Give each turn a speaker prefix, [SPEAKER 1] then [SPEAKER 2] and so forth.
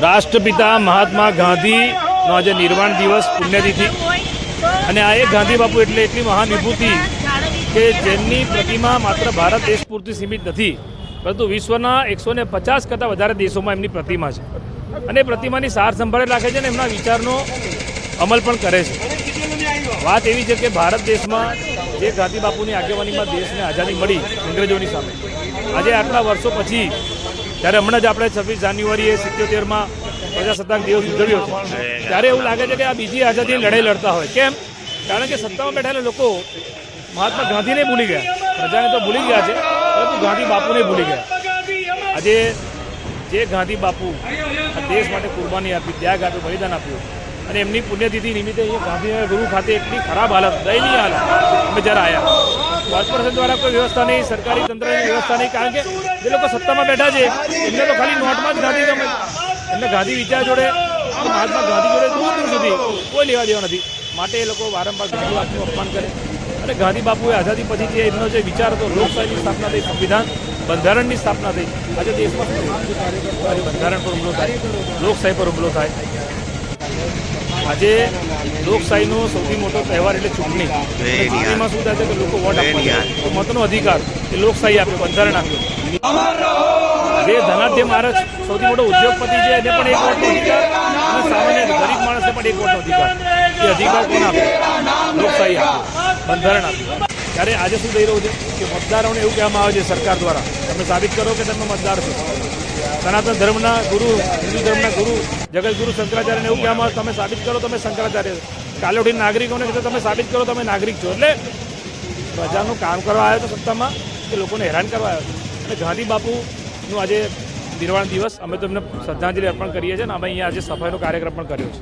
[SPEAKER 1] રાષ્ટ્રપિતા મહાત્મા ગાંધીનો આજે નિર્વાણ દિવસ પુણ્યતિથિ અને આ એક ગાંધી બાપુ એટલે એટલી મહાન વિભૂતિ કે જેમની પ્રતિમા માત્ર ભારત દેશ પૂરતી સીમિત નથી, પરંતુ વિશ્વના 150 કરતાં વધારે દેશોમાં એમની પ્રતિમા છે અને પ્રતિમાની સાર સંભાળે રાખે છે અને એમના વિચારનો અમલ પણ કરે છે. વાત એવી છે કે ભારત દેશમાં જે ગાંધી બાપુની આગેવાનીમાં દેશને આઝાદી મળી અંગ્રેજોની સામે, આજે આટલા વર્ષો પછી ત્યારે હમણાં જ આપણે 26 જાન્યુઆરીએ 77માં પ્રજાસત્તાક દિવસ ઉજવ્યો છે, ત્યારે એવું લાગે છે કે આ બીજી આઝાદીની લડાઈ લડતા હોય. કેમ? કારણ કે સત્તામાં બેઠેલા લોકો મહાત્મા ગાંધીને ભૂલી ગયા, પ્રજાને તો ભૂલી ગયા છે, પરંતુ ગાંધી બાપુને ભૂલી ગયા. આજે જે ગાંધી બાપુ આ દેશ માટે કુરબાની આપી, ત્યાગ આપ્યો, બલિદાન આપ્યું અને એમની પુણ્યતિથિ નિમિત્તે અહીંયા ગાંધીનગર ગુરુ ખાતે એટલી ખરાબ હાલત, દયનીય હાલત અમે જ્યારે આવ્યા. કોર્પોરેશન દ્વારા કોઈ વ્યવસ્થા નહીં, સરકારી તંત્રની વ્યવસ્થા નહીં, કારણ કે જે લોકો સત્તામાં બેઠા છે એમને તો ખાલી નોટમાં જ ગાંધી ગમે, એમને ગાંધી વિચાર જોડે, મહાત્મા ગાંધી જોડે દૂર દૂર સુધી કોઈ લેવા દેવા નથી. માટે એ લોકો વારંવાર ગાંધી બાપુનું અપમાન કરે અને ગાંધી બાપુએ આઝાદી પછી જે એમનો જે વિચાર હતો, લોકશાહીની સ્થાપના થઈ, સંવિધાન બંધારણની સ્થાપના થઈ, આજે દેશમાં બંધારણ પર હુમલો થાય, લોકશાહી પર હુમલો થાય. આજે લોકશાહીનો સૌથી મોટો તહેવાર એટલે ચૂંટણી. ચૂંટણીમાં શું થાય છે કે લોકો વોટ આપવા, મતનો અધિકાર એ લોકશાહી આપ્યો, બંધારણ આપ્યું. જે ધનાઢ્ય માણસ સૌથી મોટો ઉદ્યોગપતિ છે એને પણ એક વોટનો અધિકાર અને સામાન્ય ગરીબ માણસને પણ એક વોટનો અધિકાર. એ અધિકાર કોણ આપે? લોકશાહી આપે, બંધારણ આપ્યું. ત્યારે આજે શું થઈ રહ્યું છે કે મતદારોને એવું કહેવામાં આવે છે સરકાર દ્વારા, તમે સાબિત કરો કે તમે મતદાર છો. સનાતન ધર્મના ગુરુ, હિન્દુ ધર્મના ગુરુ જગતગુરુ શંકરાચાર્યને એવું કહેવામાં આવે તમે સાબિત કરો તમે શંકરાચાર્ય. કાલે ઉઠીને નાગરિકોને કીધું તમે સાબિત કરો તમે નાગરિક છો. એટલે પ્રજાનું કામ કરવા આવ્યો તો સત્તામાં કે લોકોને હેરાન કરવા આવ્યો. અને ગાંધી બાપુનું આજે નિર્વાણ દિવસ અમે તો એમને શ્રદ્ધાંજલિ અર્પણ કરીએ છીએ અને અમે અહીંયા આજે સફાઈનો કાર્યક્રમ પણ કર્યો છે.